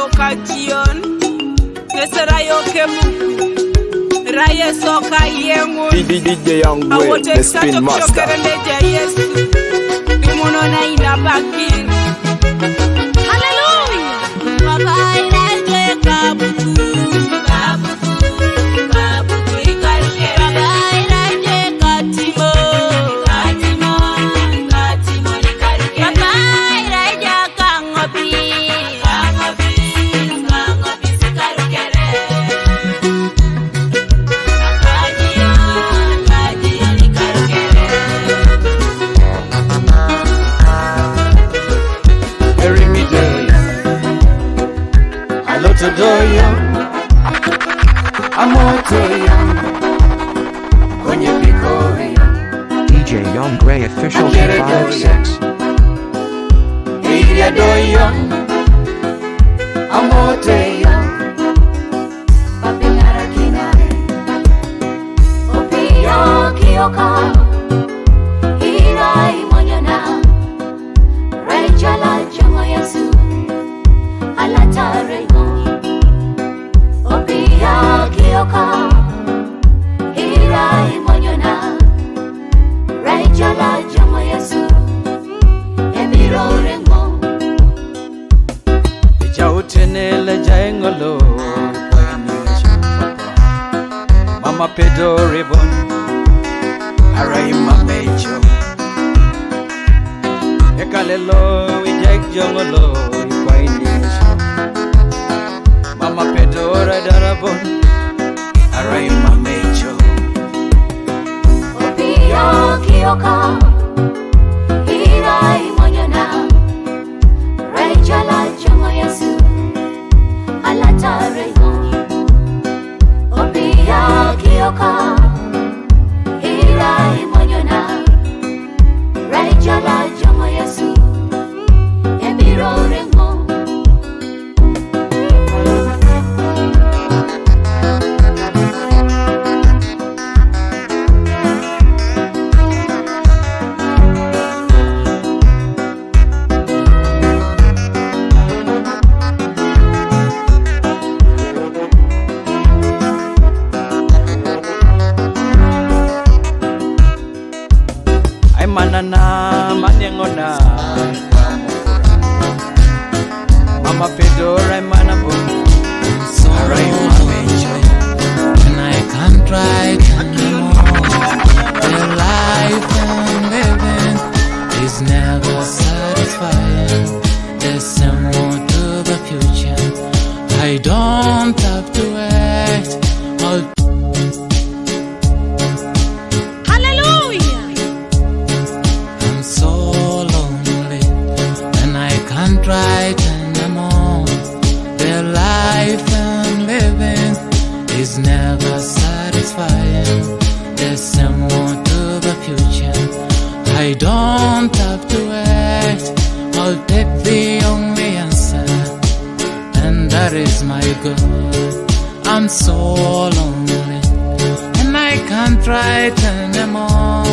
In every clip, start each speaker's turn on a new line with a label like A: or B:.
A: occasion. Keserayo kemuku. Raye soka yengu.
B: DJ Young Way, the spin master.
A: Imunona ina bakin. Hallelujah. Baba iraje kabuku.
C: Doyo, amotoyo, kwenye bikoyo.
D: DJ Young Gray official 506.
C: Iya doyo, amotoyo, papi narakinae, opio kiyoka, irai monyana, rejala jongo Yesu, alatare. Kioka Irai monyona Rejala jamo Yesu Emiro rengo
E: Ija utenele jaengolo Mama pedo ribbon Arai mamecho Ekalelo ijek jongolo Mama pedo redarabon Arai mamecho
C: Opio kioka Irai monyona Rejala jongo Yesu Alatareho Opio kioka Irai monyona Rejala jongo Yesu Emiro rengo
E: Manana manengona Mama pedora manabo
F: Sorry and I can't write anymore. The life I'm living is never satisfying. There's some more to the future. I don't have to wait. Right anymore. The life I'm living is never satisfying. There's some more to the future. I don't have to wait. I'll take the only answer, and that is my God. I'm so lonely, and I can't write anymore.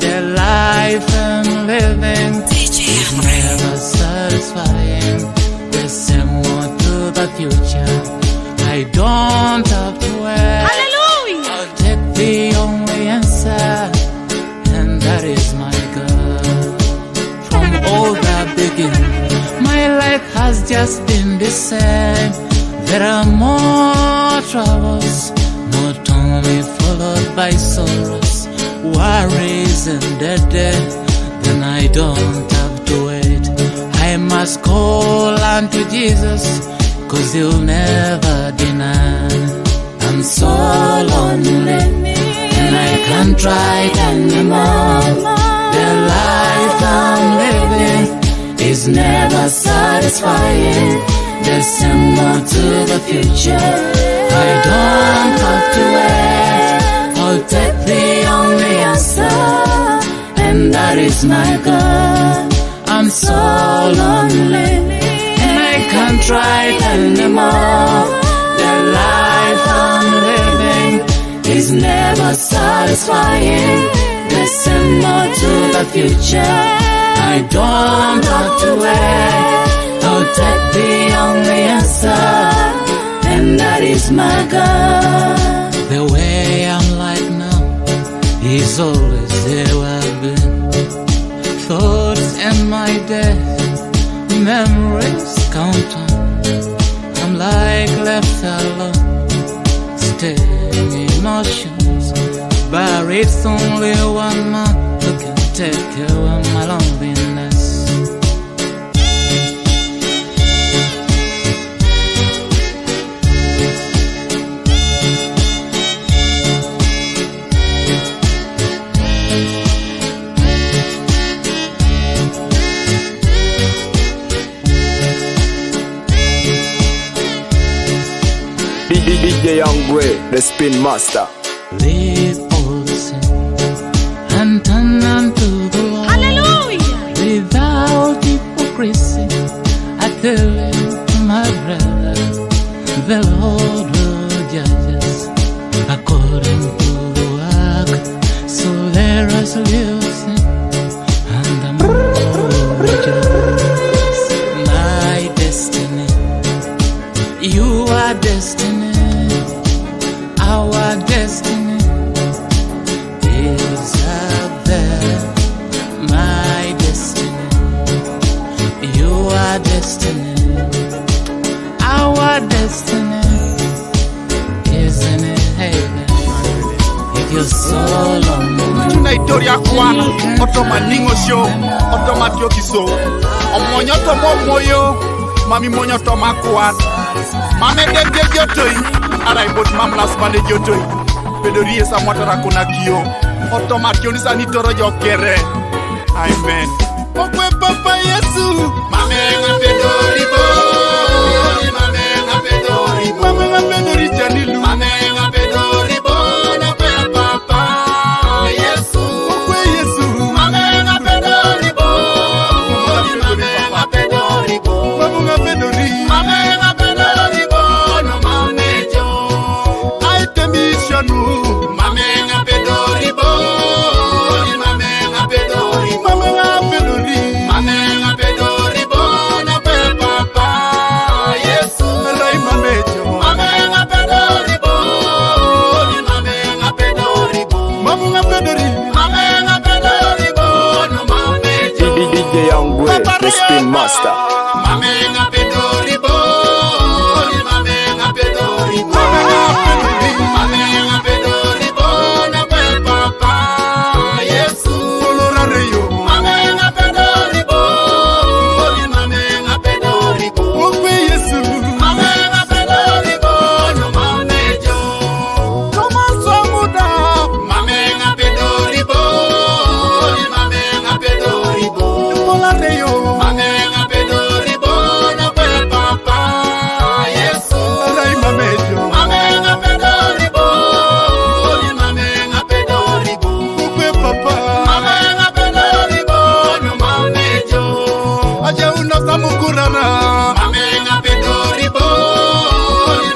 F: The life I'm living is never satisfying. There's some more to the future. I don't have to wait.
A: Hallelujah!
F: I'll take the only answer, and that is my God. From all the beginning, my life has just been the same. There are more troubles, not only followed by sorrows, worries and death. Then I don't have to wait. I must call unto Jesus, 'cause he'll never deny. I'm so lonely, and I can't write anymore. The life I'm living is never satisfying. There's some more to the future. I don't have to wait. I'll take the only answer, and that is my God. I'm so lonely, and I can't write anymore. The life I'm living is never satisfying. There's some more to the future. I don't have to wait. I'll take the only answer, is my God. The way I'm like now, He's always there where I've been. Thoughts and my death, memories count on. I'm like left alone, staying in oceans, but it's only one man who can take away my loneliness.
B: DJ Young Gray, the Spin Master.
F: Leave all the sin and turn unto the Lord.
A: Hallelujah.
F: Without hypocrisy, I tell you, my brother, the Lord will judge us according to the work. So let us listen, and the more will rejoice. My destiny, you are destiny. Our destiny is up there. My destiny, your destiny. Our destiny is in heaven. If you're so lonely,
G: Naitoria kwana, otoma ningo show, otoma tiokiso. Omonyo tomo moyo, mami monyo toma kwat. Mame denge jotoi, ara ibot mamlas mane jotoi. Pedori esa mwatara kuna kio, otoma tionisa nitoro jokere. Amen. Okwe papa Yesu, mame nga pedori bo, mame nga pedori bo, mame nga pedori janilu, mame nga pedori bo, na pe papa Yesu, okwe Yesu, mame nga pedori bo, mame nga pedori bo, mame nga pedori, mame nga pedori bo, no mame jo, I temishanu, mame nga pedori bo, mame nga pedori, mame nga pedori, mame nga pedori bo, na pe papa Yesu, alai mame jo, mame nga pedori bo, mame nga pedori bo, mame nga pedori, mame nga pedori bo, no mame jo.
B: DJ Young Gray, the Spin Master.
G: Mame nga pedori bo, mame nga pedori bo, mame nga pedori bo, na pe papa Yesu, olorare yo. Mame nga pedori bo, mame nga pedori bo, okwe Yesu. Mame nga pedori bo, no mame jo. Kama somuda, mame nga pedori bo, mame nga pedori bo, olorare yo. Mame nga pedori bo, na pe papa Yesu, alai mame jo. Mame nga pedori bo, mame nga pedori bo, okwe papa. Mame nga pedori bo, no mame jo. Aje uno samukurana. Mame nga pedori bo,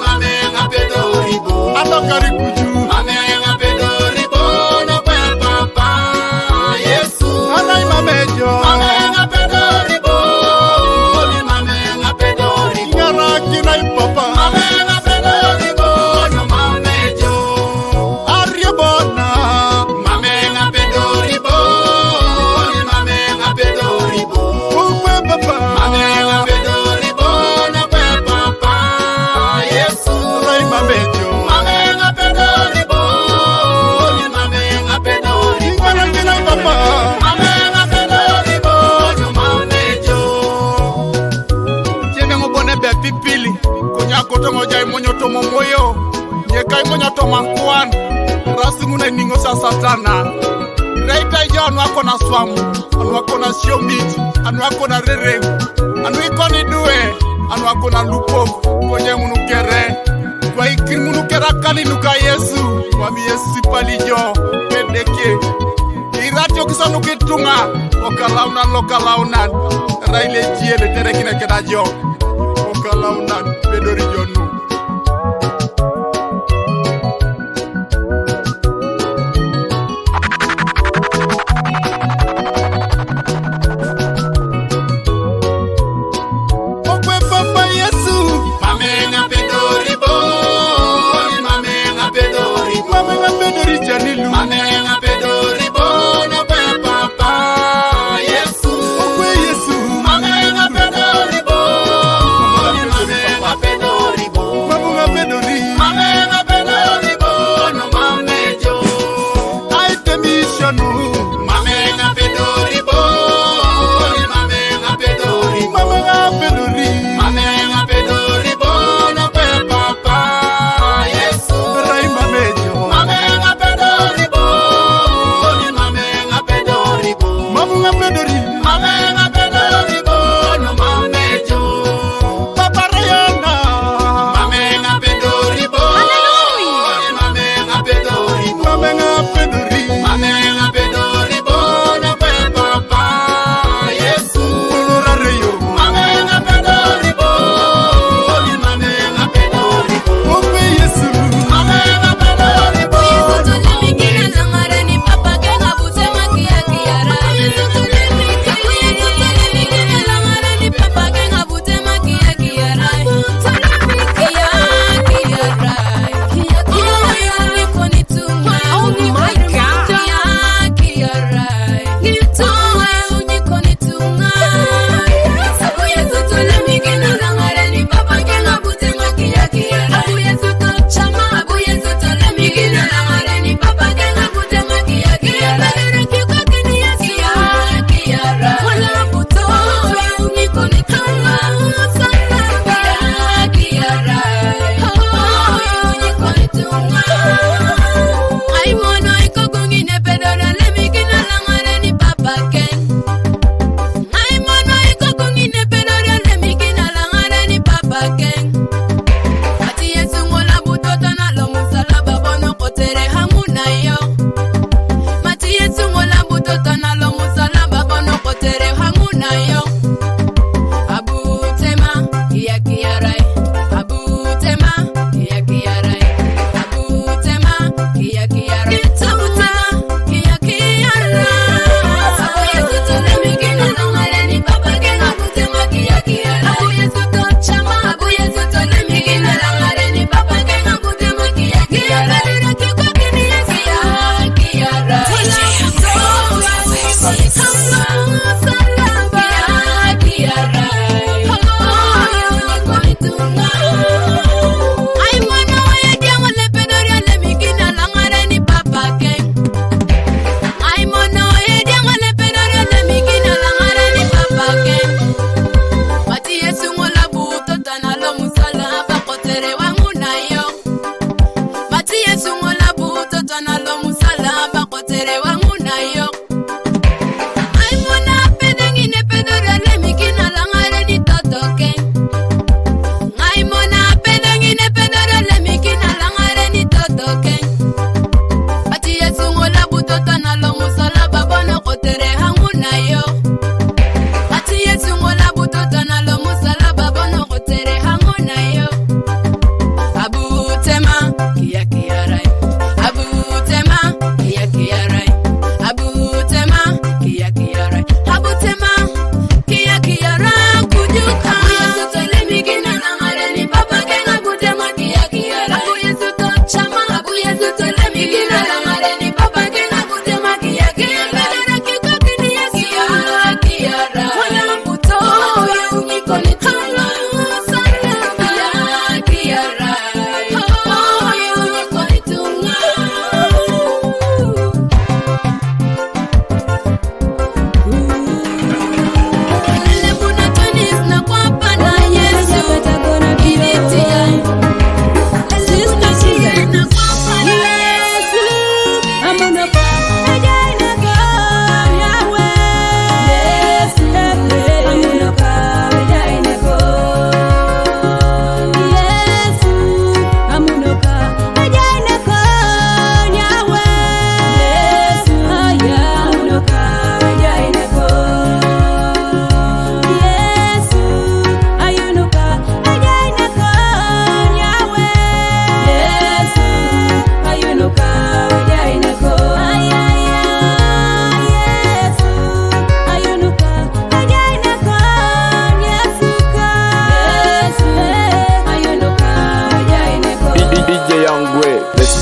G: mame nga pedori bo, atokari kuju. Mame nga pedori bo, na pe papa Yesu, alai mame jo. Mame nga pedori bo, mame nga pedori bo, ngara kinai papa. Mame nga pedori bo, no mame jo. Aryo bona. Mame nga pedori bo, mame nga pedori bo, ukwe papa. Mame nga pedori bo, na pe papa Yesu, alai mame jo. Mame nga pedori bo, mame nga pedori bo, ngara kinai papa. Mame nga pedori bo, no mame jo. Tiene ngobone be pipili, konya koto ngoja imonyo tomo moyo, nyeka imonyo tomo kwan, rasi ngune ningo sa satana. Reita anu ako na swamu, anu ako na shiomit, anu ako na rere, anu iko ni due, anu ako na lupo, konye munukere. Kwa ikiri munukera kali nuka Yesu, wami Yesu palijo, pedeke. Iratio kisa nukitunga, lokalaunan, raile jiele terekine kedajo, lokalaunan, pedori jonu. Okwe papa Yesu, mame nga pedori bo,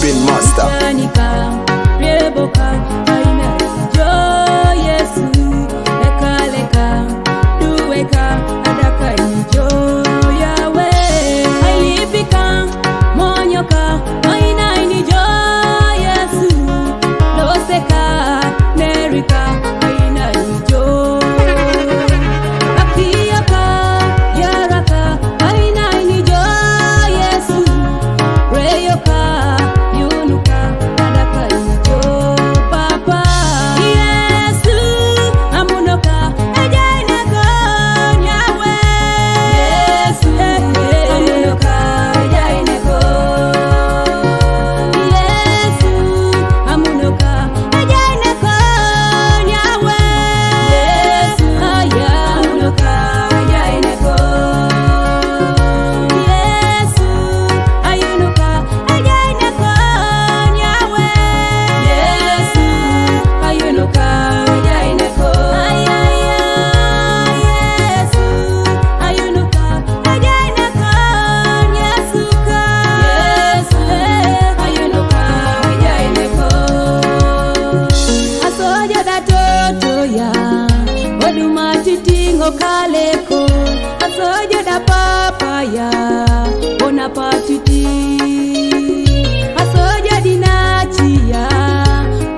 B: spin master.
A: Nika, Reboka, Aina, Jo Yesu, Leka Leka, Duweka, Adaka Jo Yahweh. Ailipika, Monyoka, Aina ni Jo Yesu, Loseka, Nerika, Aina ni Jo. Akiaka, Yaraka, Aina ni Jo Yesu, Reyoka, Yunuka, Adaka Jo Papa. Yesu, Amunoka, Ejaineko, Yahweh. Yesu, Amunoka, Ejaineko. Yesu, Amunoka, Ejaineko, Yahweh. Yesu, Amunoka, Ejaineko. Yesu, Ayunuka, Ejaineko, Yahweh. Yesu, Ayunuka, Ejaineko. Yesu, Ayunuka, Ejaineko, Yesuka. Yesu, Ayunuka, Ejaineko. Asoja datoto ya Oduma titingo kaleko. Asoja da papa ya Ona patiti. Asoja dinachi ya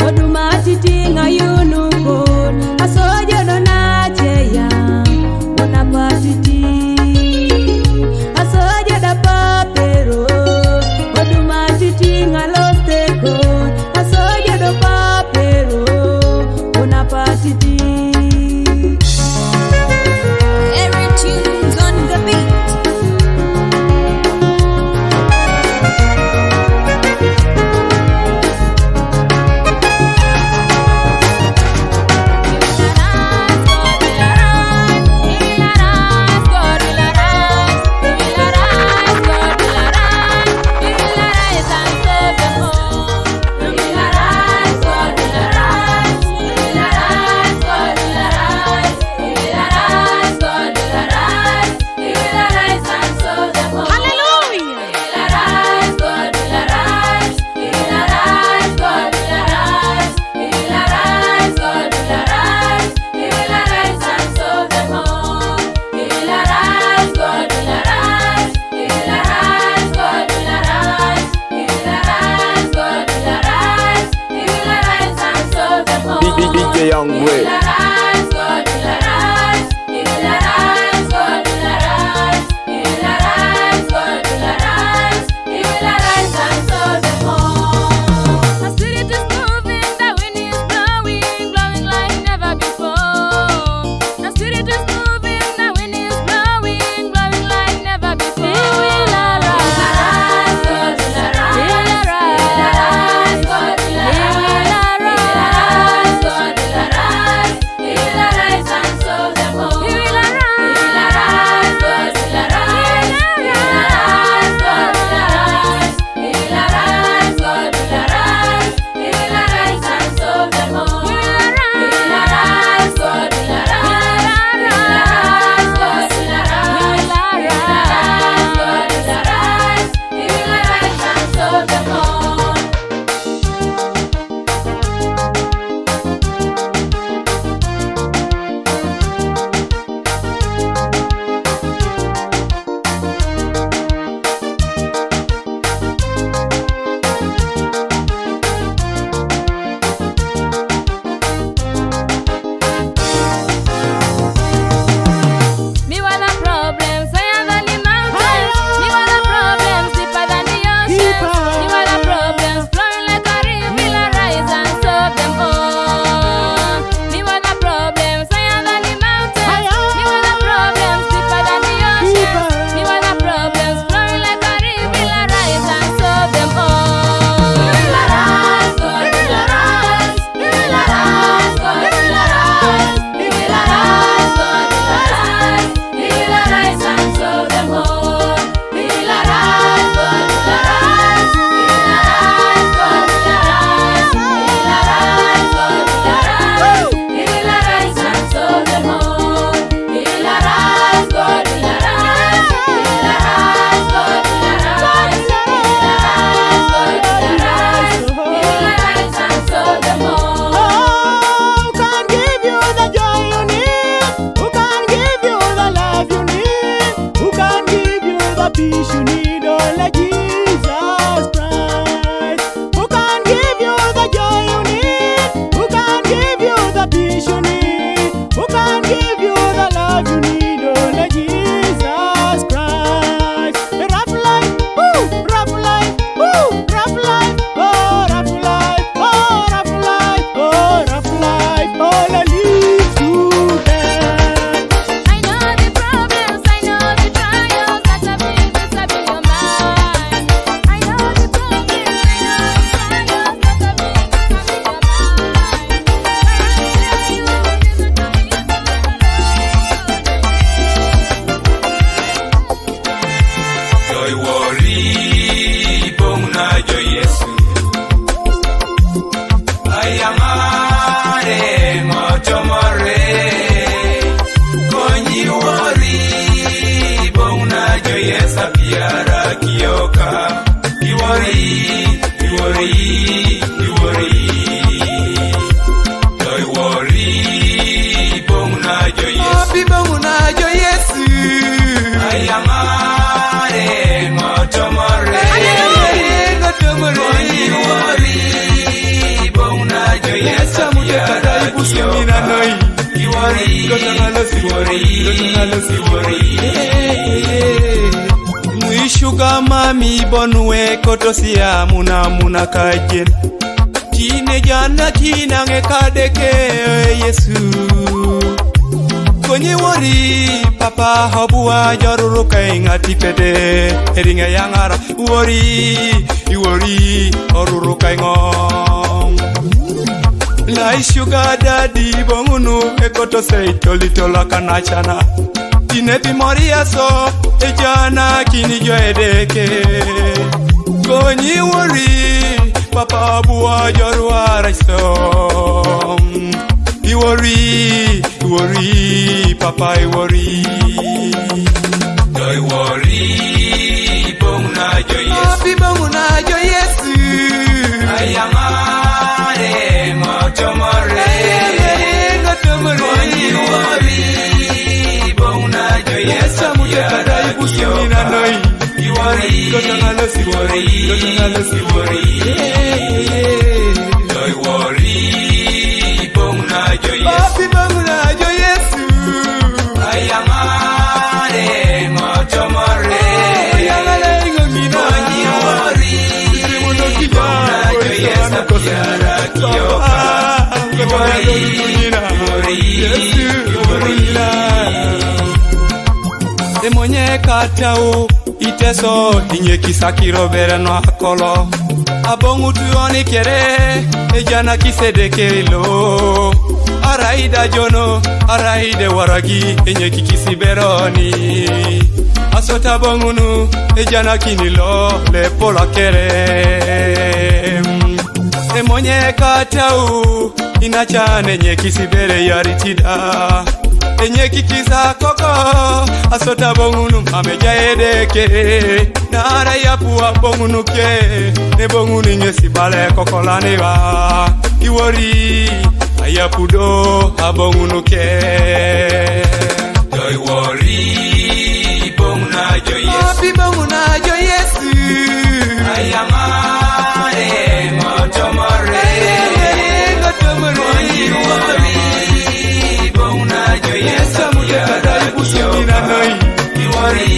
A: Oduma titinga yunuko. Asoja donache ya Ona patiti. Asoja da papero Oduma titinga losteko. Asoja do papero Ona patiti. Every tune's on the beat.
B: DJ Young Way.
A: The spirit is moving, the wind is blowing, blowing like never before. The spirit is moving, the wind is blowing, blowing like never before. He will arise, God will arise. He will arise, God will arise. He will arise, God will arise.
H: iwori bongna jo Yesu ayamare motomore konyiwori bongna jo Yesu piara kioka iwori bongna jo Yesu
E: bongna jo Yesu
H: ayamare motomore konyiwori bongna jo Yesu piara kioka
E: Mwishuga mami bonwe kotosia muna kajen Tine jana kinange kadeke Yesu Konyi wori papa habua jaruru kainga tipede Eringa yangara iwori oruru kaingong Lai sugar daddy bongunu ekoto sei tolitola kanachana Tine pimoria so ejana kini jo edeke Konyi wori papa bua jorwa raiso Iwori papa iwori
H: bongna jo Yesu
E: bongna jo Yesu
H: ayamare motomore konyiwori bongna jo Yesu piara kioka iwori bongna jo
E: Yesu
H: ayamare motomore konyiwori bongna jo Yesu piara kioka
E: Emonye katau iteso inye kisakiro bere no akolo Abongu tuoni kere ejana kisedekelo Araida jono araide waragi enye kikisiberoni Asota bongunu ejana kinilo le pola kere Emonye katau inachane enye kisibere yaritida Enye kikiza koko asota bongunu ameja edeke Nara yapua bongunu ke ne bongunu nyesi bale koko laniwa Iwori ayapudo abongunu ke
H: bongna jo Yesu
E: bongna jo Yesu
H: ayamare motomore konyiwori bongna jo Yesu piara kioka iwori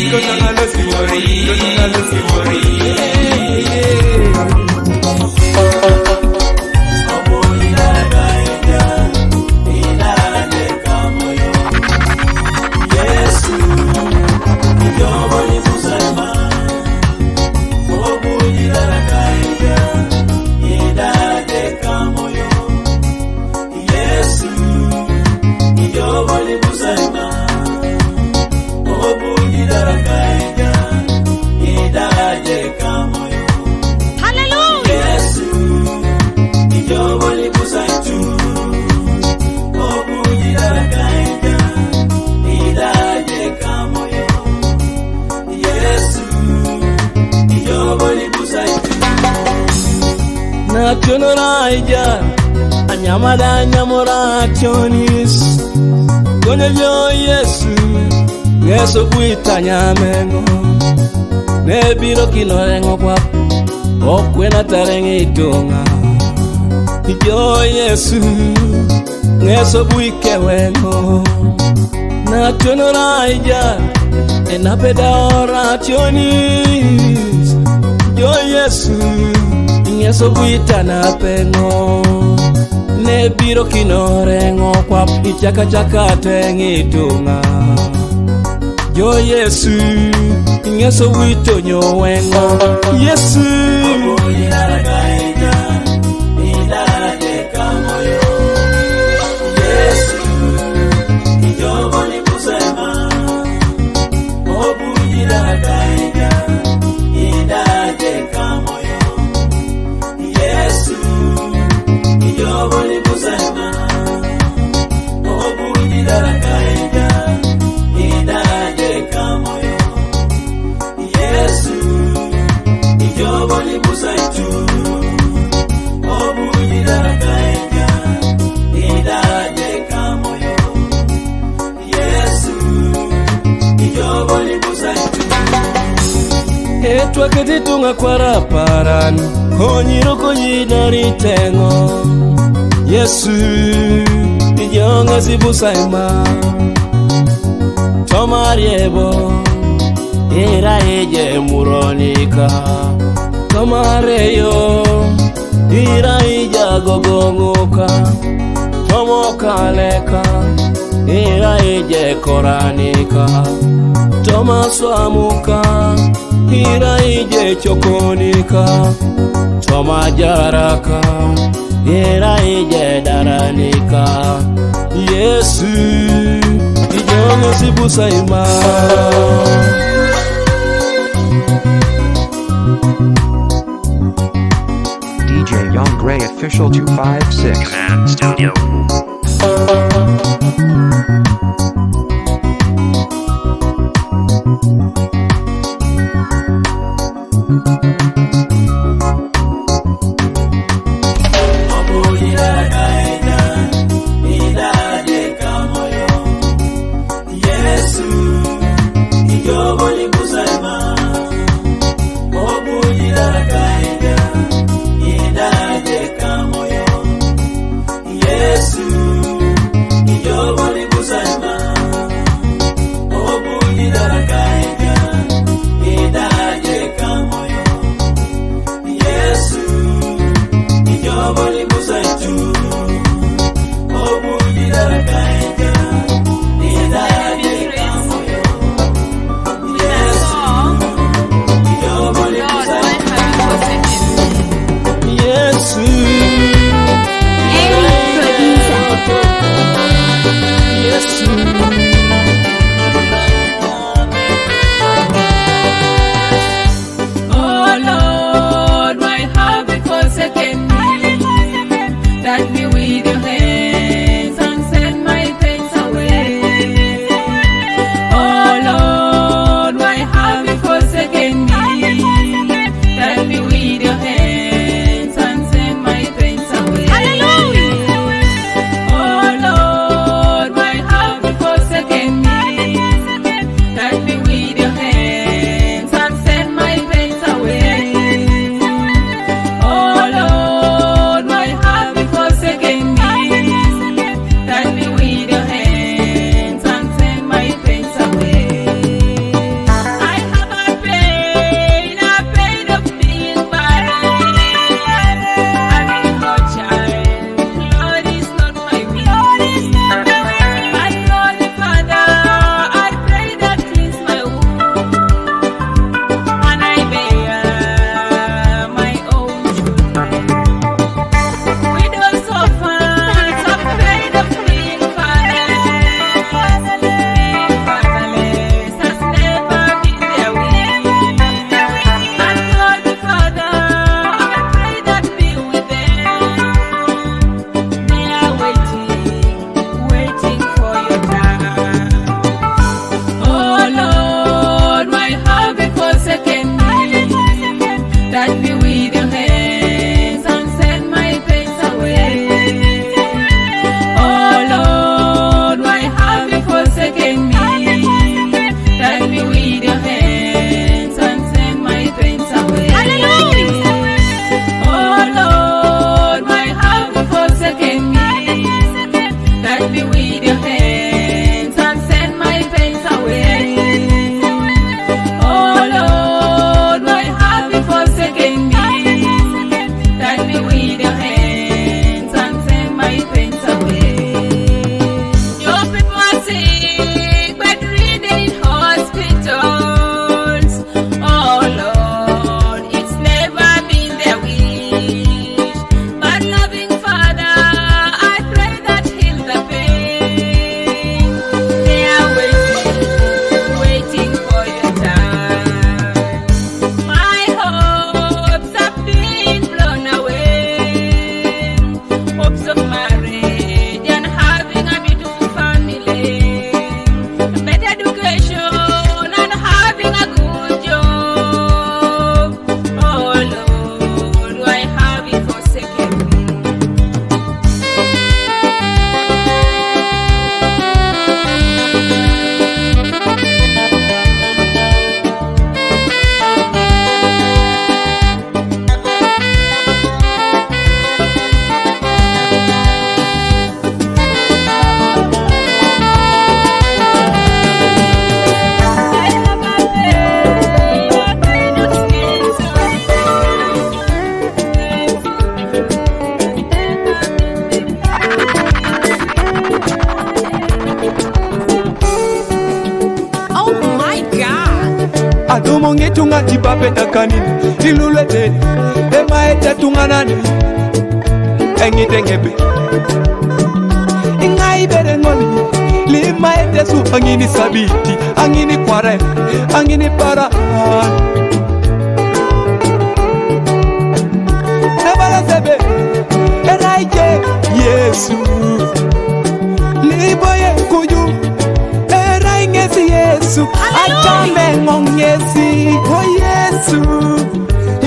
I: Nationalaija anyamada nyamora tionis Konye vyo Yesu kuita nyamengo Nebiro kinorengo kwa Okwena tarengi itunga Vyo Yesu kuike wengo Nationalaija enapeda ora tionis Vyo Yesu kuita na pengo Nebiro kinorengo kwa ichaka tengi tunga Jo Yesu wito nyowengo Yesu ijoboni busaitu obujira kaenja idaje kamoyo Yesu ijoboni busaitu etwa ketitunga kwara paran konyiro konyinari tengo Yesu ijonga zibusaima tomariebo ira eje muronika tomareyo ira ija gogonguka tomokaleka ira eje koranika tomaswamuka ira ije chokonika tomajaraka ira ije daranika Yesu ijonga zibusaima
D: DJ Young Gray Official 256
J: Command Studio.
E: tunga tibabe takani ilulete emaete tunganani engitengebe ingai berengoli limaete su angini sabiti angini kware angini para nebala sebe eraije Yesu liboye kuju eraingesi Yesu achame ngongesi oh Yesu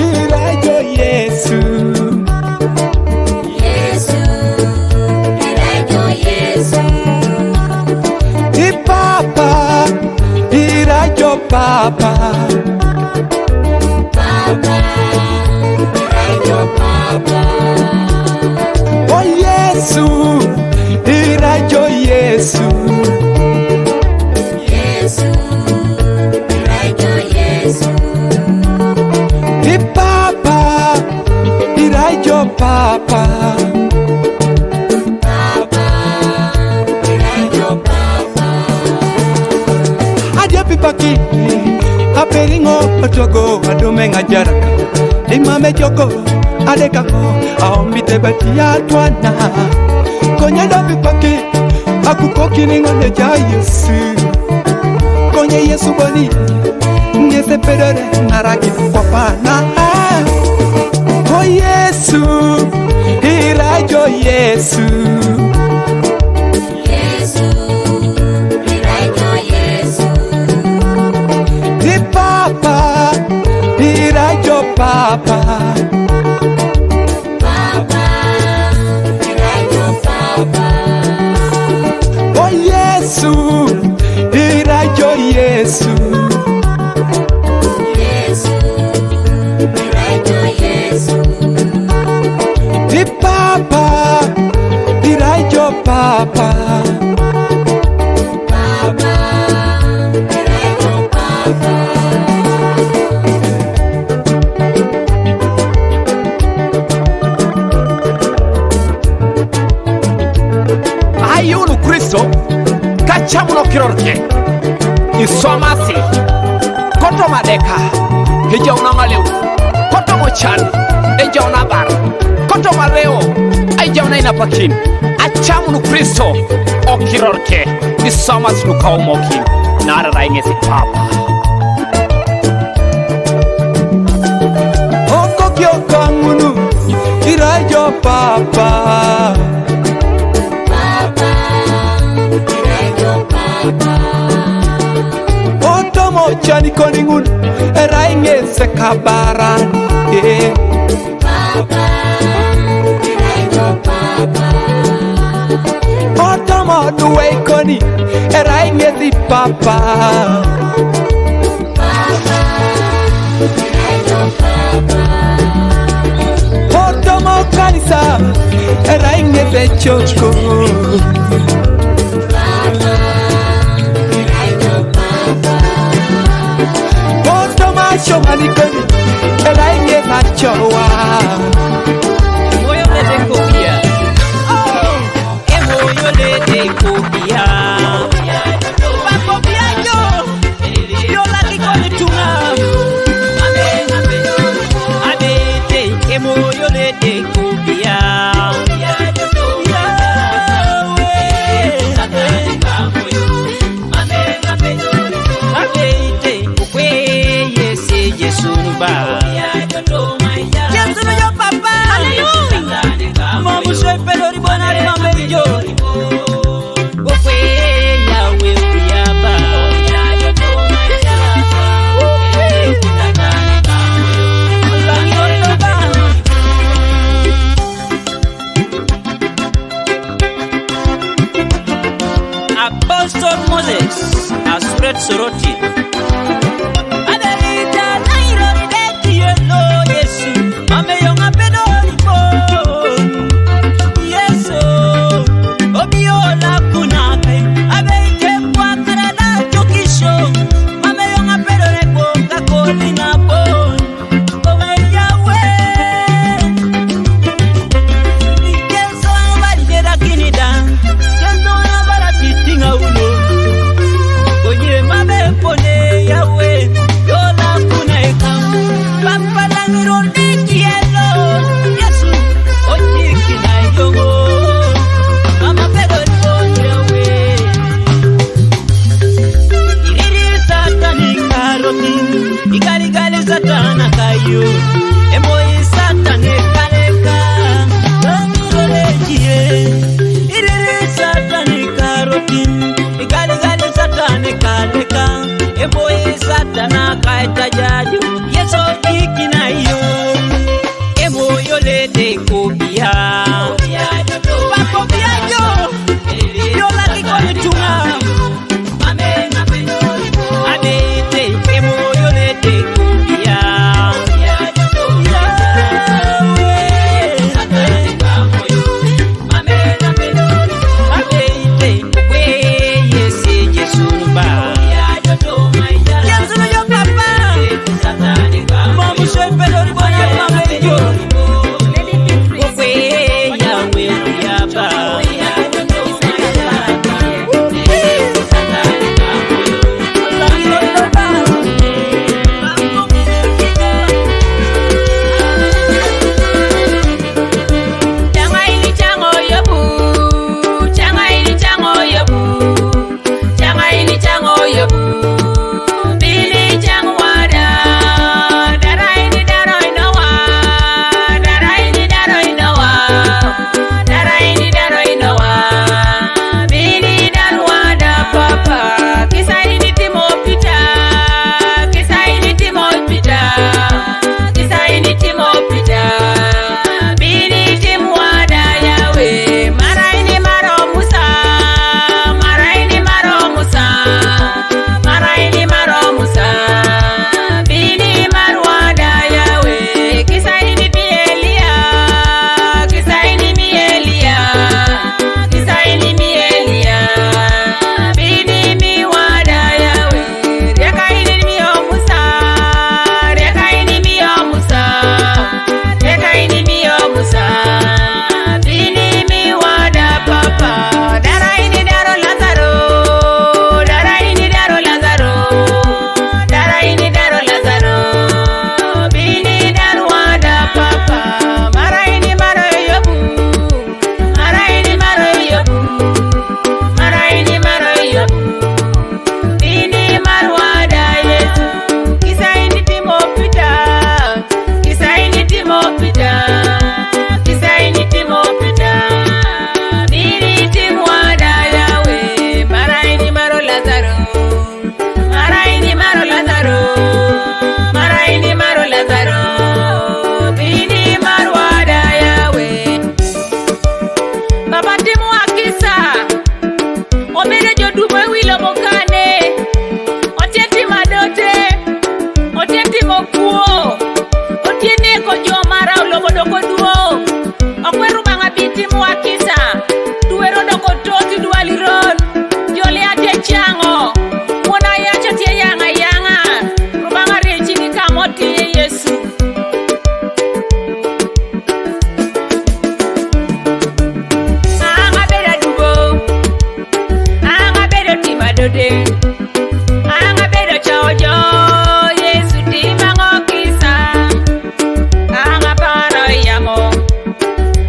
E: irajo Yesu
C: Yesu irajo Yesu
E: Papa irajo Papa
C: Papa irajo Papa
E: oh Yesu irajo Yesu
C: Yesu irajo Yesu
E: Papa irajo Papa
C: Papa irajo Papa
E: Adia pipaki aperingo otogo adume ngajara imame joko adekako aombite batia twana konyenda pipaki akukoki ningone ja Yesu konye Yesu boni ngese pedore naraki kwa pana oh Yesu irajo Yesu
C: Yesu irajo Yesu
E: Papa irajo Papa
C: Papa irajo Papa
E: oh Yesu irajo Yesu
C: Yesu irajo Yesu
E: Papa irajo Papa
C: Papa irajo Papa
J: ayunu Kristo kachamuno kirorke isomasi koto madeka hijauna ngalew koto mochan ejauna bar koto mareo ejauna inapakin achamuno Kristo okirorke isomasi nukaumokin nara raingesi Papa
E: oko kyokangunu irajo Papa
C: Papa irajo Papa
E: otomo chani koningun eraingese kabaran
C: Papa irajo Papa
E: otomo duwe koni eraingesi Papa
C: Papa irajo Papa
E: otomo kanisa eraingese choko
C: Papa irajo Papa
E: otomo shomani koni eraingese chowa
F: Moyo lete kopia. Moyo lete kopia. Kopia yo. Yo la kikoni tunga. Abete. Moyo lete kopia. Abete. Ukwe yese Yesu nuba. Yesu no yo papa. Mamu soy pedori bona mame yo. Okwe yawe kuyaba. Apostle Moses has spread soroti. Adelita nairo deki yelo Yesu. Mame yonga pedori bon. Yesu. Obiola kunake. Abeike kwa karada chokisho. Mame yonga pedori bon. Kakoni na bon. Kome yawe. Yesu ambali jera kinida. Yesu ambala titinga ulo. Oye mame poni.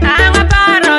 A: Anga paro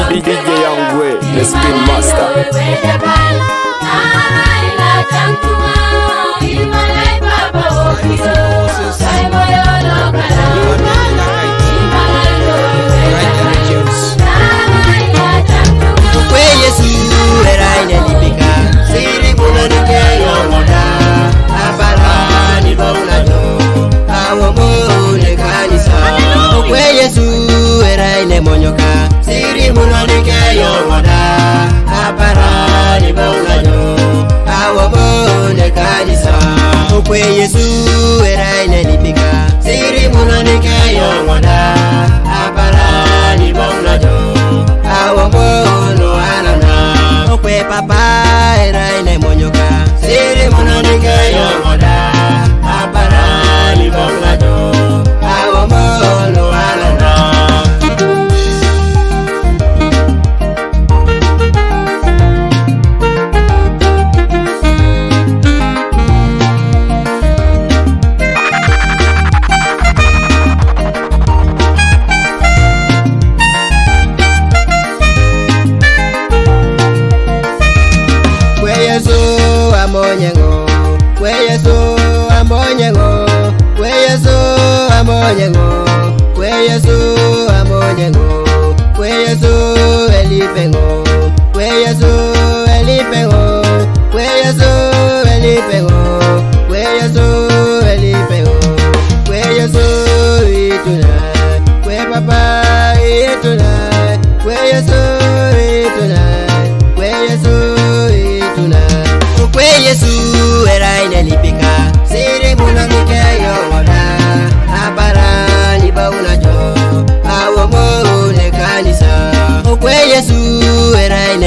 B: DJ Young Way, the Spin Master.
K: Kwe Yesu era inanipika siri munanike yongoda apara ni maulajo awamono alana kwe papa era inamonyoka siri munanike yongoda apara ni maulajo awamono alana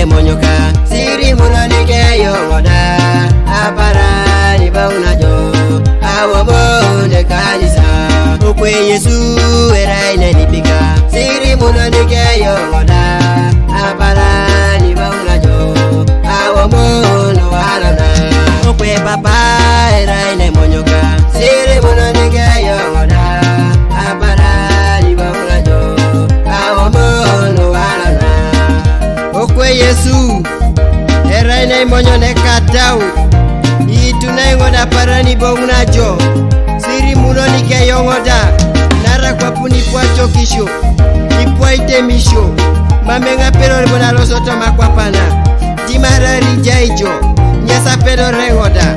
K: monyoka siri munanike yongoda apara ni baunajo awabonde kanisa okwe Yesu era inanipika siri munanike yongoda apara ni baunajo awamono alana okwe papa era inamonyoka siri munanike yongoda apara ni baunajo awamono alana okwe Yesu era inamonyo katau itunengoda parani bongunajo siri munonike yongoda nara kwa puni pwacho kisho ipwaite misho mamenga pero libona losoto makwapana timarari jaijo nyasa pero rengoda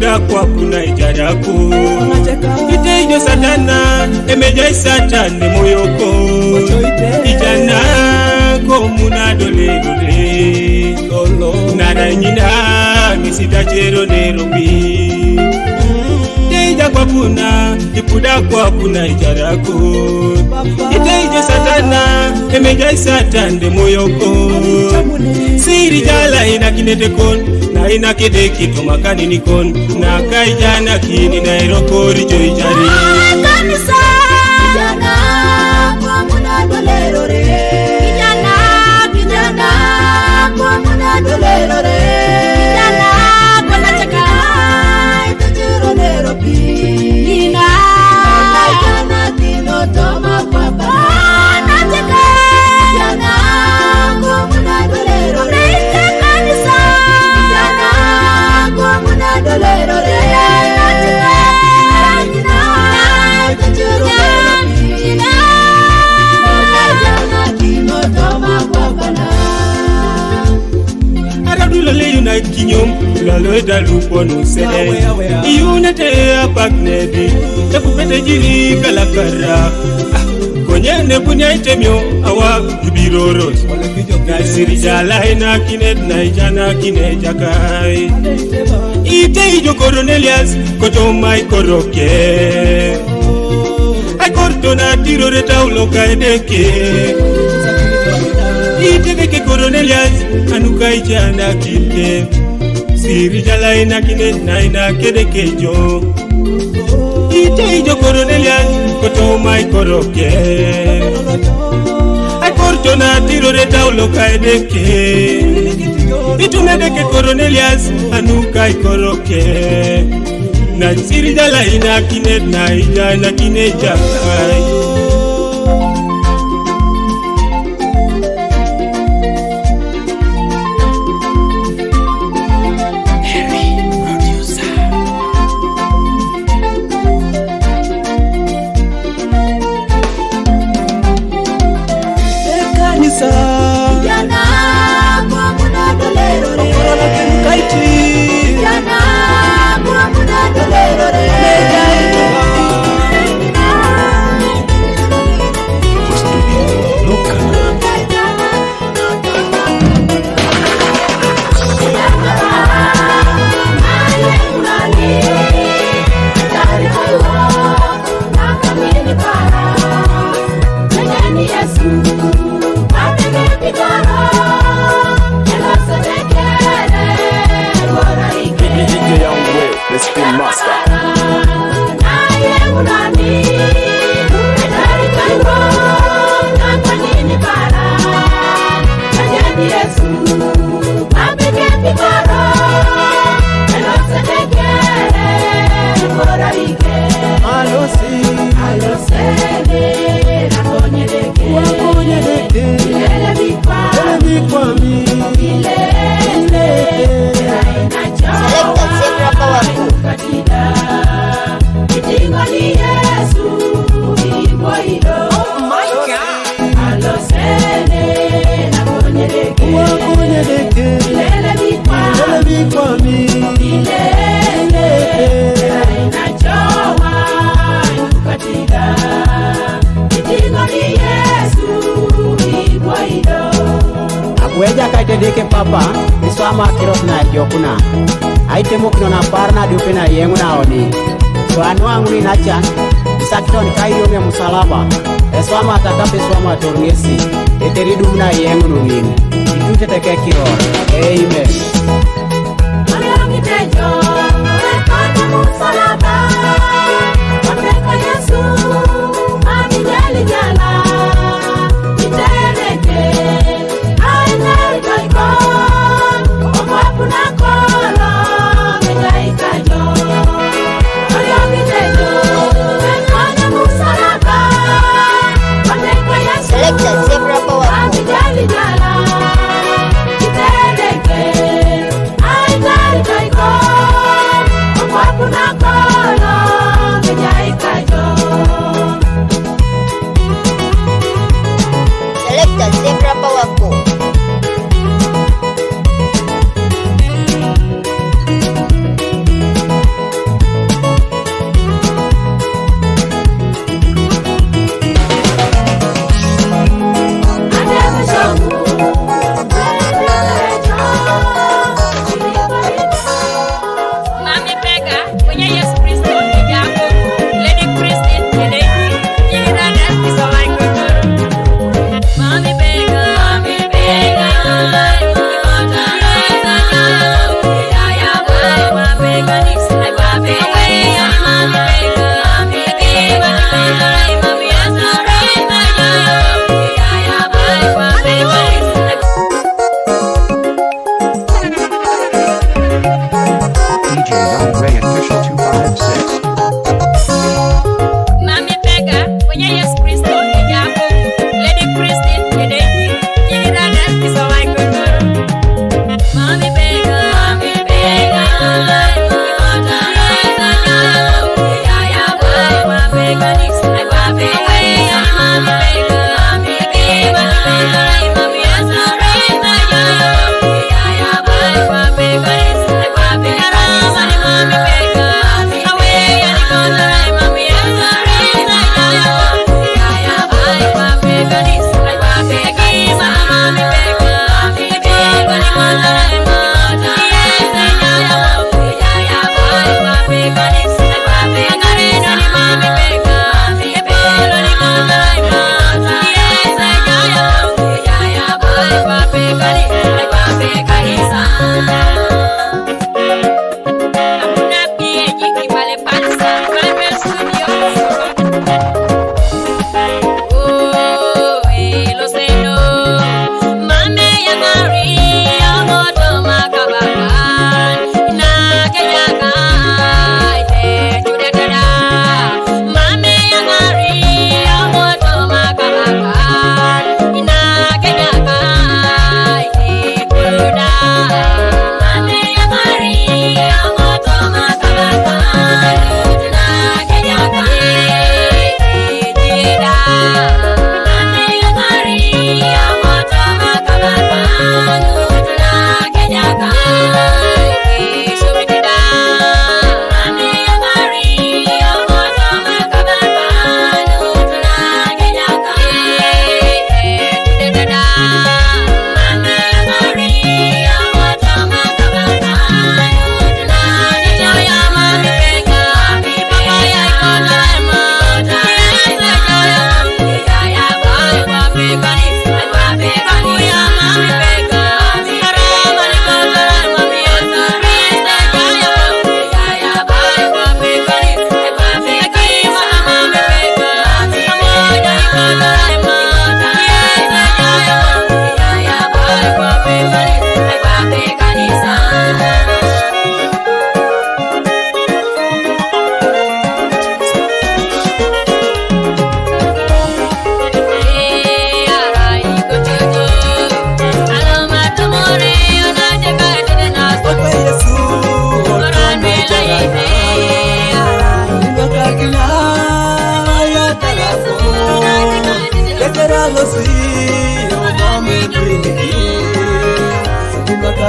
L: ipuda kwa kuna ijarako ite ijo satana emeja satane moyoko ijana ko muna dole nana nyina misita chero nerobi ija kwa kuna ipuda kwa kuna ijarako ite ijo satana emeja satane moyoko siri jala ina kinete kon na ina kede kitu makani nikon na kaijana kini na irokori joijari
C: kanisa kijana kwa muna dolero re kijana kwa muna dolero re kijana kwa nataka itajiro nero pi nina kijana tino toma kwa ba nataka kijana kwa muna dolero re kanisa kijana kwa muna dolero re
L: Unite kinyom lalo da lupo no sele unite apaknedi tapupete jiri kalakara konyene punya itemyo awa biroros na siri jala ina kinet na ijana kinejakai ite ijo Cornelius koto mai koroke ai kortona tiro retaulo kaideke ite ke Cornelius anuka ijana kike siri jala ina kinet na ina kedekejo ite ijo Cornelius koto mai koroke ai kortona tiro retaulo kaideke itumedeke Cornelius anuka ikoroke na siri jala ina kinet na ijana kineja kai
M: Weja kaitedeke papa iswama kirot na jokuna aitemo kino na parna dupena yengu na oni so anwangu ni nachan sakton kairo me musalaba eswama atakape swama tornesi eteridu na yengu nungini itute teke kirot amen
C: Manyangi tejo rekana musalaba wateka Yesu amijali jala itereke Selecta Zebra Power.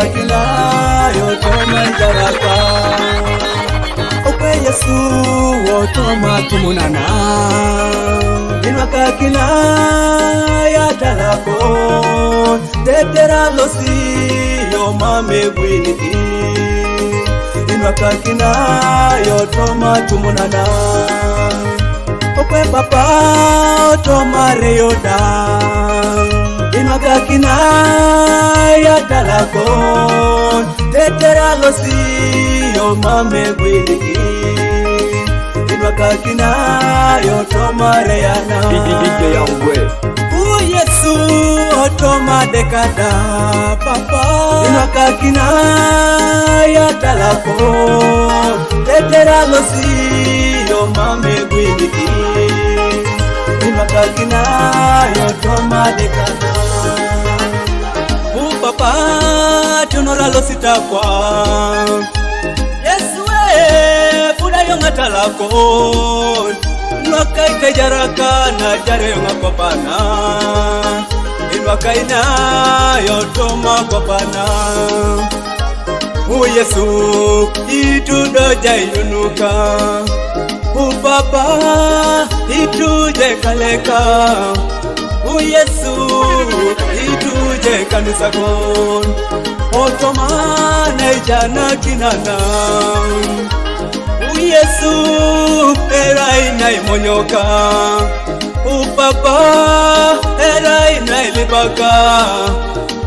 E: kinayo toma jaraka Okwe Yesu wotoma tumunana Inwaka kinaya talako Tetera losi yo mame gwiniki Inwaka kinayo toma tumunana Okwe papa toma reyoda Inwaka kinaya talako Tetera losi yo mame gwiniki Inwaka kinayo toma reyana
B: DJ Young Way.
E: Yesu otoma dekada papa Inwaka kinaya talako Tetera losi yo mame gwiniki Inwaka kinayo toma dekada Papa tunora losita kwa Yesu fuda yo ngatalako Inwaka itejaraka na jare yo ngakopana Inwaka ina yo toma kopana Yesu itudo jayunuka Papa ituje kaleka Yesu ituje kanisa kon Otomana ijana kinana Yesu erai na imonyoka Papa erai na ilibaka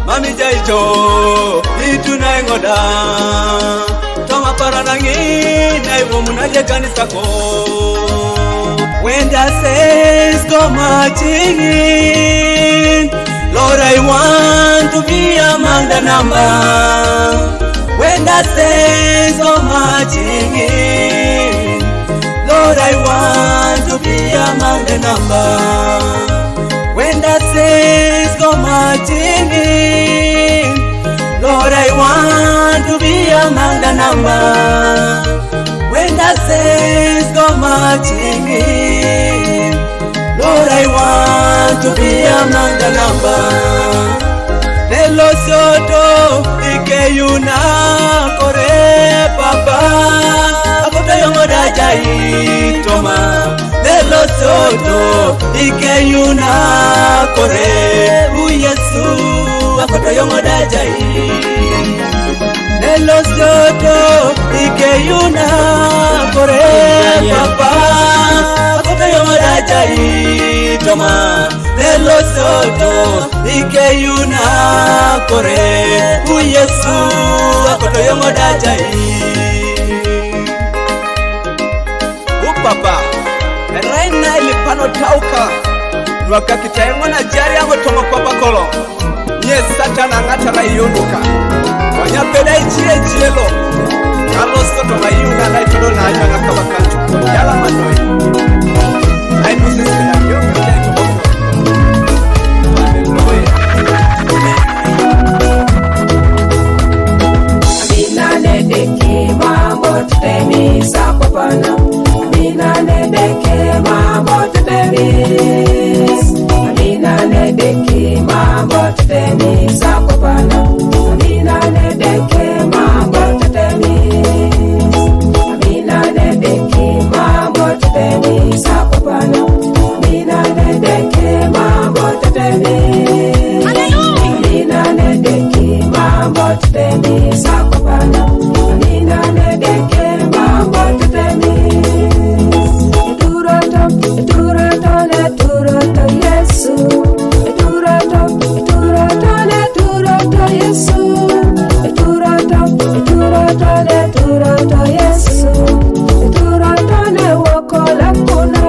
E: Mami jaijo ituna ingoda Toma paranangi na iwomunaje kanisa kon When the saints go marching in, Lord, I want to be among the number. When the saints go marching in, Lord, I want to be among the number. When the saints go marching in, Lord, I want to be among the number. When the saints go marching in, Lord, I want to be among the number. Nelo soto ike yuna kore papa Akota yomoda jai toma Nelo soto ike yuna kore Yesu akota yomoda jai Nelo soto ike yuna kore papa Akota yomoda jai toma Nelo soto ike yuna kore Yesu akota yomoda jai Papa Raina ilipano tauka Nwaka kitaengo na jari yango tongo kwa bakolo Nye satana ngatara iyunuka Wanya peda ichie jielo Carlos koto mayunga na itodo na ajanga kabakanchu Yala manoi Ainu sisi na yoka kia itodo
C: Amina nedeki mambo tutemi sakopana Amina nedeki mambo tutemi Amina nedeki mambo tutemi sakopana Amina nedeki mambo tutemi Amina nedeki mambo tutemi sakopana Amina nedeki mambo tutemi Amina nedeki mambo tutemi sakopana Amina nedeki mambo tutemi Eturato Yesu Eturato Yesu Eturato Yesu Eturato ne wokola kuna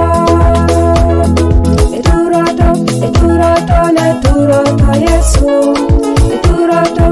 C: Eturato Yesu Eturato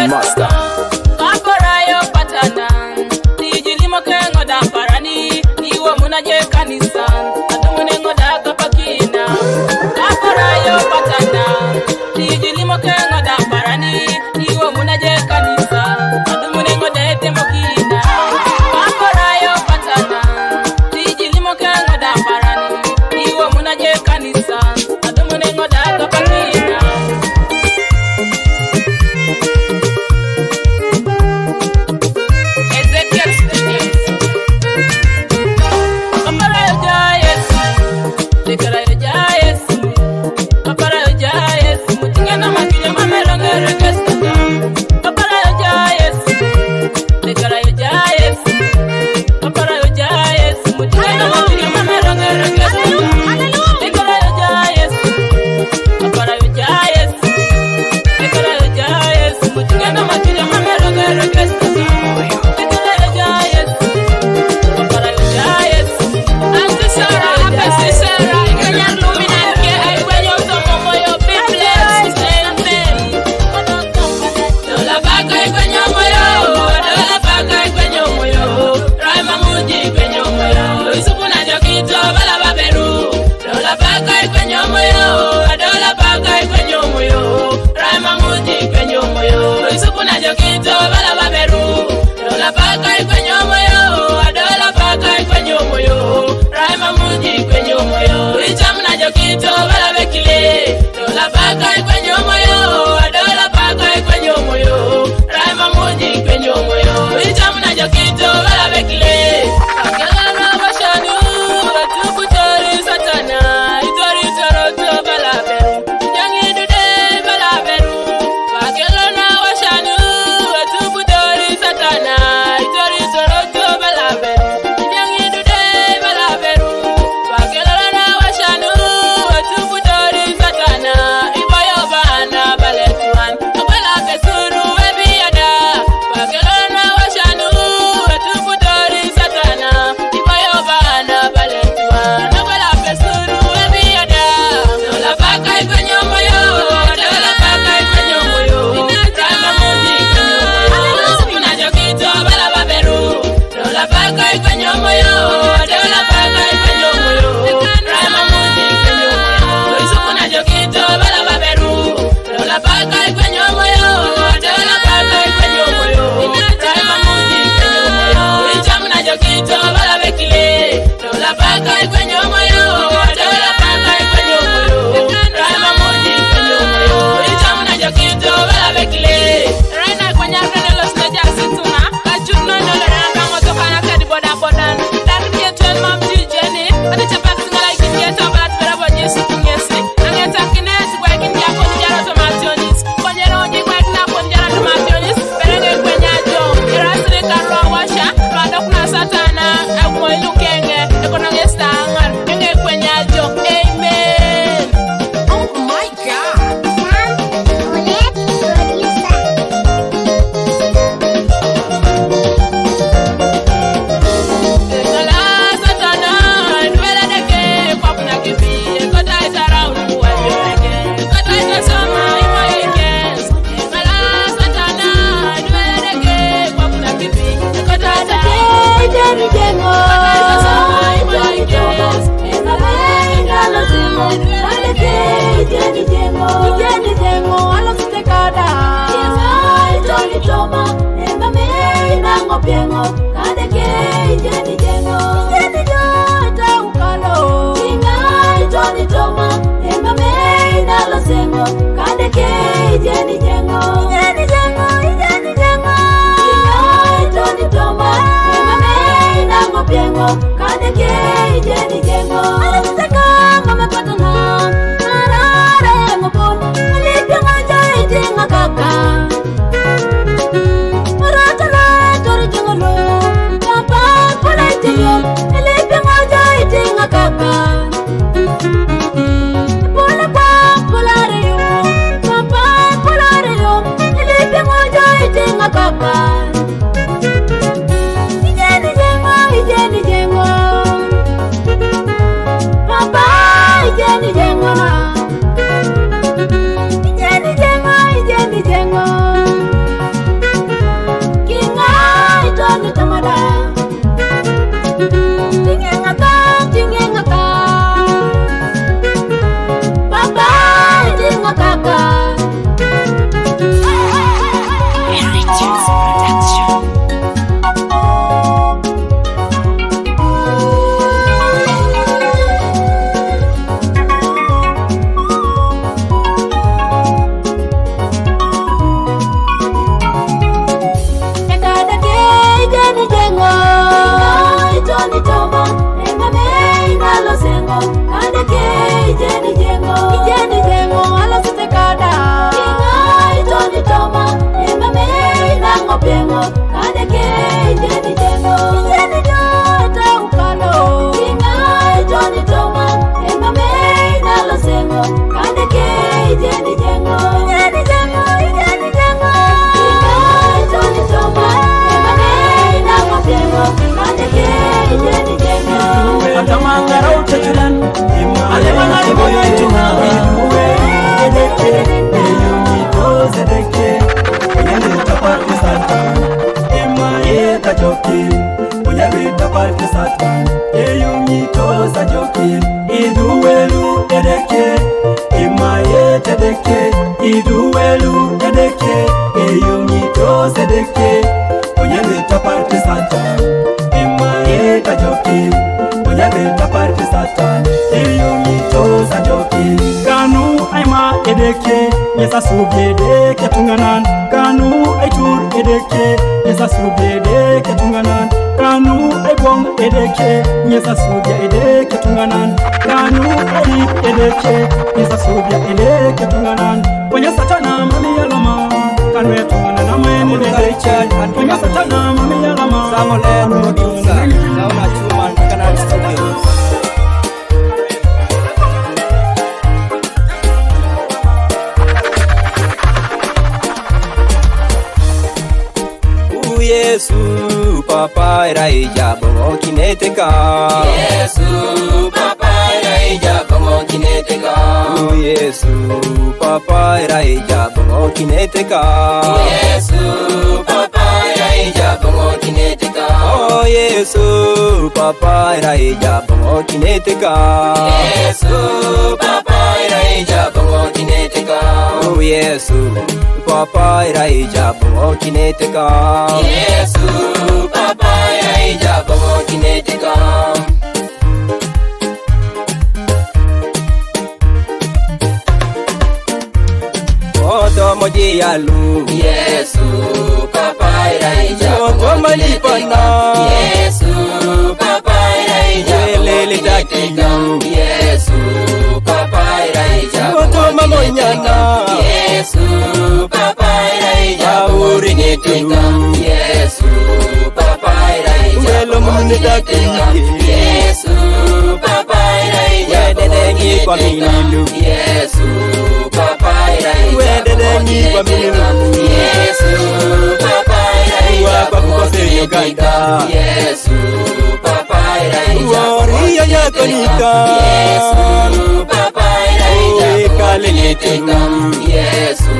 B: Master.
A: Kaporayo patana, nijilimo kengo da parani, niwo munaje kanisa, atumune ngoda kapakina. Kaporayo patana, nijilimo kengo da parani, niwo munaje kanisa, atumune ngoda temokina. Kaporayo patana, nijilimo kengo da parani, niwo munaje kanisa, atumune ngoda kapakina. jengo kade ke jeni jengo jeni jota ukalo inga joni toma ema me nalo sengo kade ke jeni jengo jeni jengo inga joni toma ema me nalo sengo kade ke jeni jengo
N: atamangara utetulan alemana iboyo ituna ibuwe edeke eyumi ozedeke yende taparte satan ema yeta joki uyabe taparte satan eyumi toza joki iduwelu edeke ema yeta deke iduwelu edeke eyumi toza deke uyabe taparte satan ema yeta joki uyabe taparte satan eyumi toza joki kanu aima edeke yesa subede ketunganan kanu aitur edeke yesa subede ketunganan kanu aibom edeke yesa subya edeke ketunganan kanu aip edeke yesa subya edeke ketunganan ponya satana mami yalama kanu etungana na mwe edeke ponya satana mami yalama
E: samole producer naona chuma kana studio. Yesu papa iraija bongo kineteka
H: Yesu papa iraija bongo kineteka
E: Yesu papa iraija bongo kineteka
H: Yesu papa iraija bongo kineteka
E: Oh Yesu papa iraija bongo kineteka
H: Yesu papa iraija bongo kineteka
E: Oh Yesu papa iraija bongo kineteka
H: Yesu papa iraija bongo kineteka
E: Oto moji yalu
H: Yesu papa iraija
E: Oto malipana
H: Yesu papa iraija
E: Welele takiyu
H: Yesu papa iraija
E: Oto mamonyana
H: Yesu papa iraija
E: Auri neteka
H: Yesu papa iraija
E: Welo mune takiyu
H: Yesu papa iraija
E: Wedenengi kwa mililu
H: Yesu papa iraija
E: Wedenengi kwa mililu
H: Yesu papa iraija
E: Kwa kukose yoganda
H: Yesu papa iraija
E: Wariya yakonika
H: Yesu papa iraija
E: Wekalelete
H: Yesu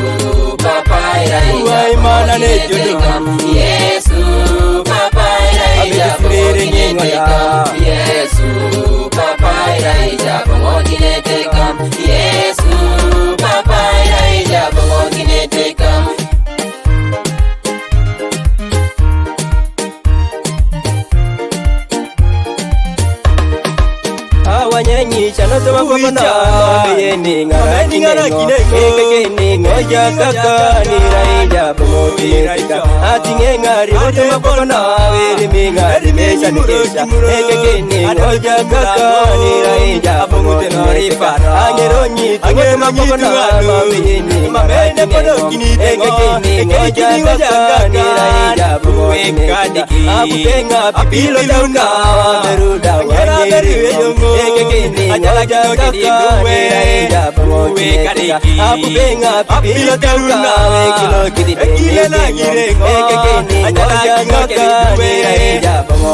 H: papa iraija
E: Waimana nejodo
H: Yesu papa iraija
E: Abesirere nyengoya
H: Yesu papa iraija bongo kineteka Yesu papa iraija bongo kineteka
E: Awanyanyi chano toma kopana Yeni ngara kinengo Ekeke ningo Jakaka niraija bongo kineteka Atinge ngari Otoma kopana Wiri mingari Mesha nikesha Ekeke ningo Jakaka niraija bongo kineteka Angeronyi Toma kopana Yeni ngara kinengo Ekeke ningo Jakaka niraija bongo kineteka Akukenga pipilo tauka Meruda wanyeri Ekekini nyaja kaka Uwe kadiki Akubenga pipilo tauka Ekilo kidide Ekekini nyaja kaka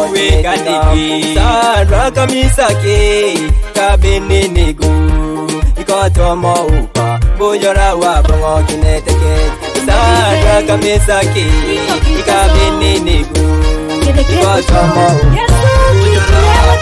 E: Uwe kadiki Sadra kamisake Kabini nigu Ikotomo upa Bujora wa bongo kineteke Sadra kamisake Kabini nigu Ikotomo upa Bujora wa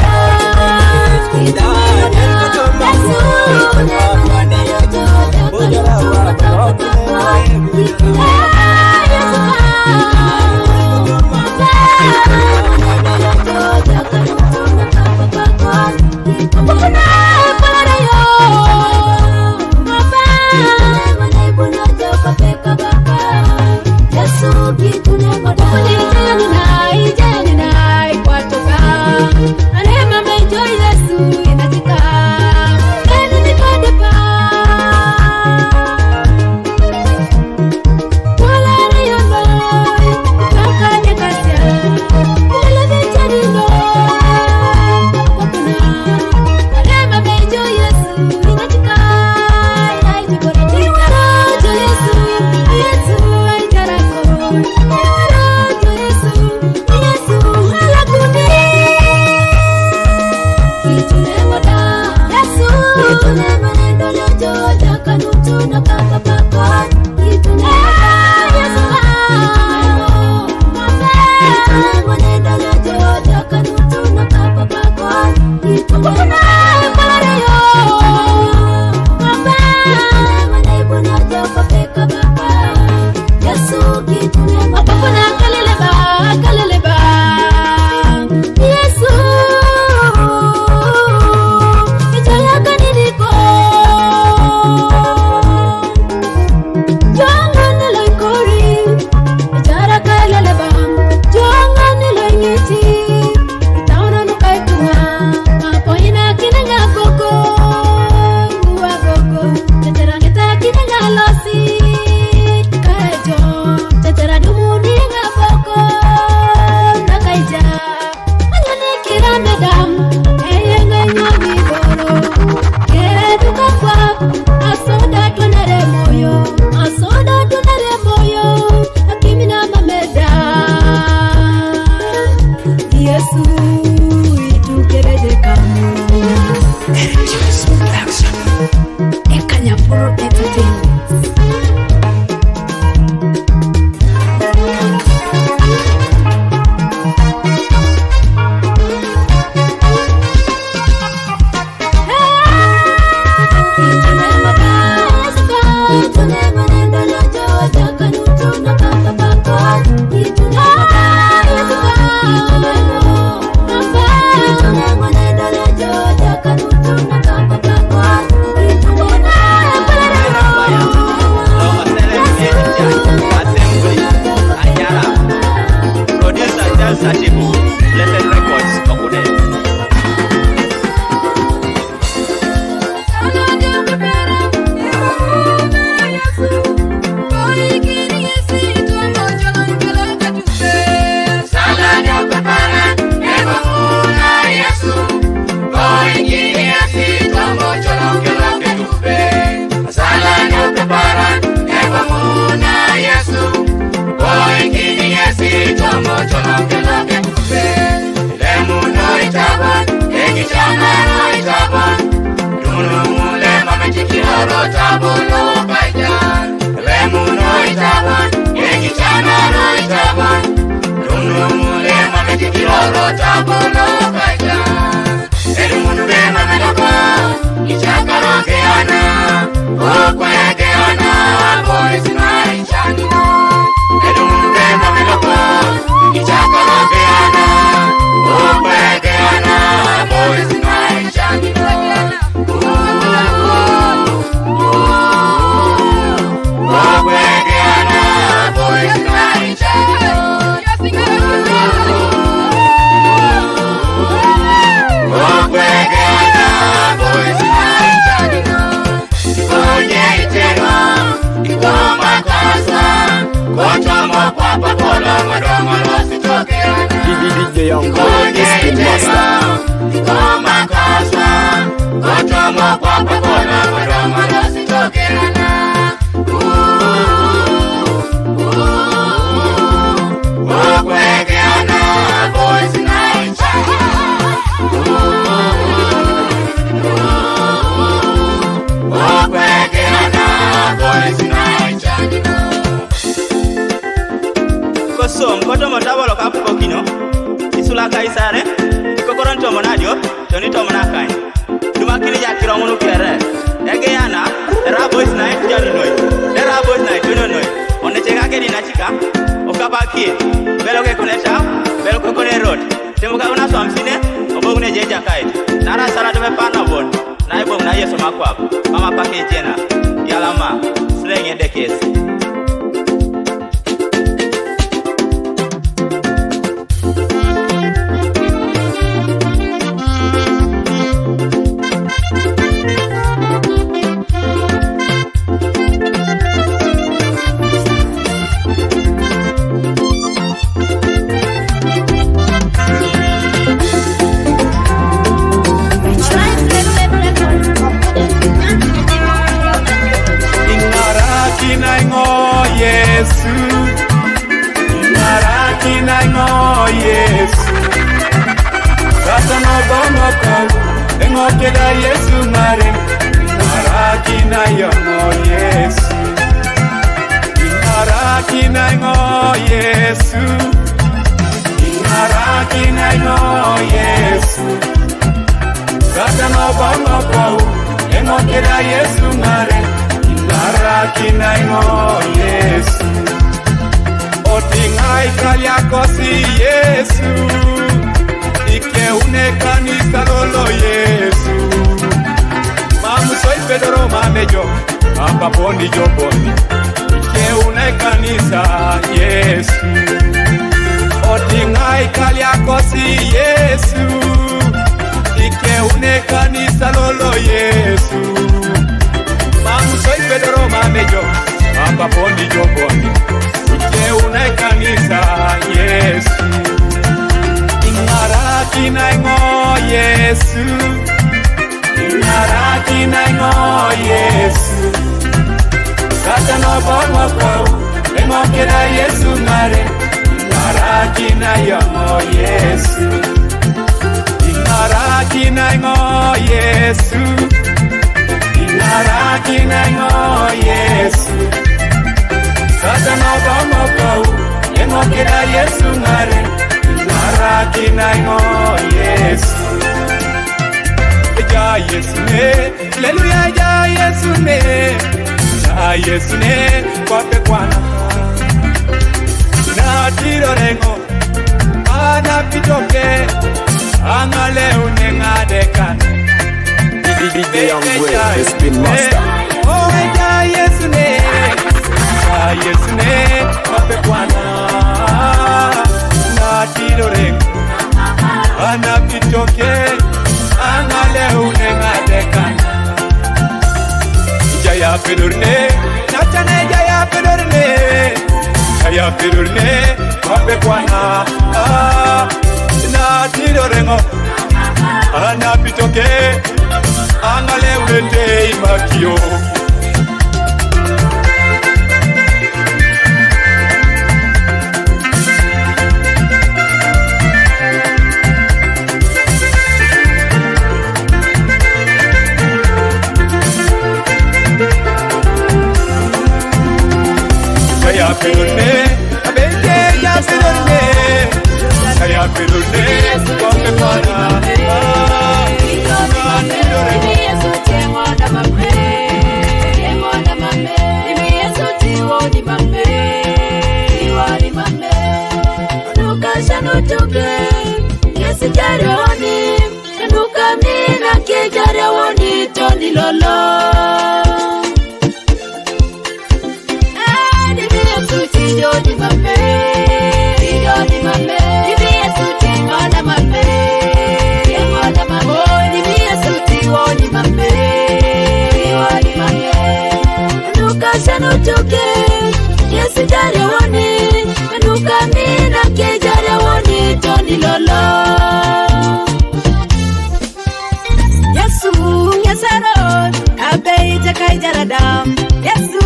B: DJ Young Boy, the Spin Master.
O: Kosom koto motabolo kapokino isula kaisare kokoron to monadio toni to monakai dumakini jakiro munu kere egeyana era boys night jani noi era boys night tuno noi onne chega ke dinachika okabaki belo ke kuneta belo ko kone road temuka una swamsine obogune jeja kai nara sara de pana bon na ibo na yeso makwap mama pake jena yalama slenge dekes
N: Ingaraki na ingo
L: Emokeda Yesu mare Narakina yongo Yesu Narakina ngo Yesu Narakina ngo Yesu Kata no bongo kwau Emokeda Yesu mare Narakina ngo Yesu Otingai kalia kosi Yesu Ike une kanisa lolo Yesu Mamu soy Pedro mamejo Amba bondi jo bondi Ike une kanisa Yesu Otingai kalia kosi Yesu Ike une kanisa lolo Yesu Mamu soy Pedro mamejo Amba bondi jo bondi Ike une kanisa Yesu Narakina ngo Yesu Narakina ngo Yesu Kata no bongo kwau Emokeda Yesu mare Narakina ngo Yesu Narakina ngo Yesu Narakina ngo Yesu Kata no bongo kwau Emokeda Yesu mare Narakina ngo Yesu Ja Yesu ne Haleluya ja Yesu ne Ja Yesu ne Kwape kwana Na tiro rengo Ana pitoke Angale unengadekan
B: DJ Young Way, the Spin Master.
L: Oh ja Yesu ne Ja Yesu ne Kwape kwana Tiro rengo Ana pitoke Angale unengadekan Jaya pedurne Natane jaya pedurne Jaya pedurne Kape kwana Na tiro rengo Ana pitoke Angale unende imakio Saya pedurne, abeke ya pedurne, saya pedurne, kome para.
A: Yesu tengo da mame, Yesu tiwo di mame, nuka shano toke, Yesu jare woni, nuka mina ke jare woni toni lolo. Di mame, Divi Yesu tengo da mame, oh Divi Yesu tiwo di mame, nuka shano toke, Yesu jare woni, nuka mina ke jare woni toni lolo. Yesu ngesarot, kabei takai jaradam, Yesu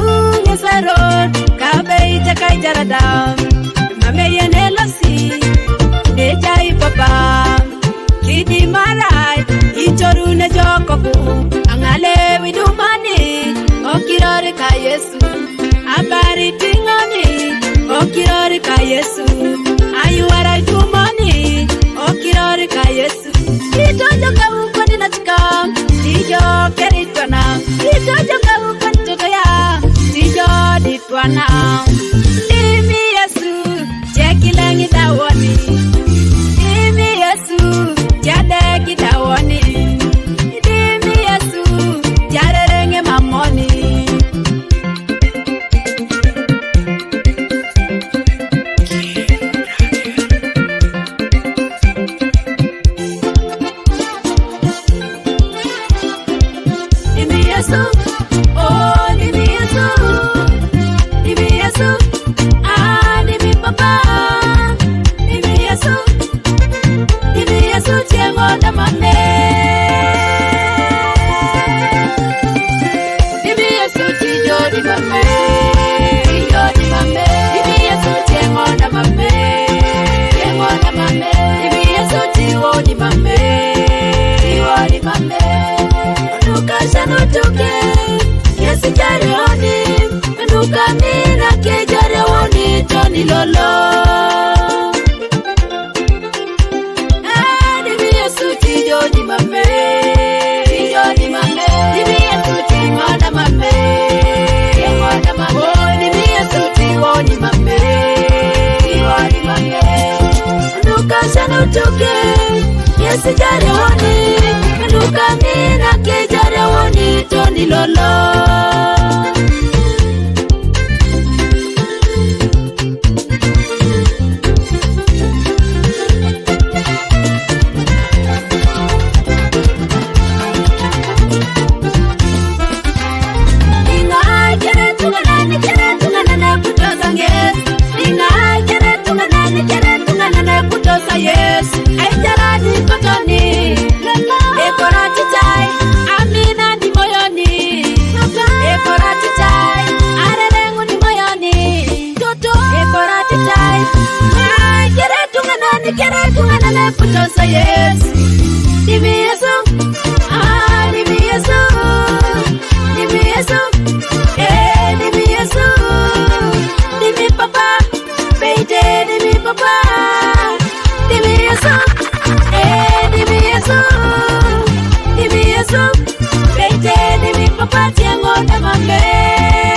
A: ngesarot, kabei takai jaradam. Mame yenelosi, nejai papa, kidi marai, ichoru ne jokoku, angale widumani, okirori ka Yesu, abari tingoni, okirori ka Yesu, ayuara idumani, okirori ka Yesu. Itojo ka ukoni nachikam, tijo keritwana, itojo ka ukoni totoya, tijo ditwana. Dimi Yesu, jekilengi dawoni. Dimi Yesu, jadeki dawoni. Dimi Yesu, jarerenge mamoni. Dimi Yesu, oh Dimi Yesu, Dimi Yesu. lolo. Dimi Yesu tijo ni mame, tijo ni mame. Dimi Yesu tijo na mame, tijo na mame. Oh, Dimi Yesu tijo ni mame, tijo ni mame. Nuka shano toke, Yesu jare woni, nuka mina ke jare woni toni lolo. Yes, I jaradi kotoni, ekorati tai, amina di moyoni, ekorati tai, arerengu di moyoni, toto ekorati tai, kere tungana ne kutosa yes, Dimi Yesu, Dimi Yesu, Dimi Yesu, Dimi Yesu, Dimi Papa, Beide Dimi Papa. Dimi Yesu, Dimi Yesu, Dimi Yesu, Beite Dimi Papa tiengo na mame.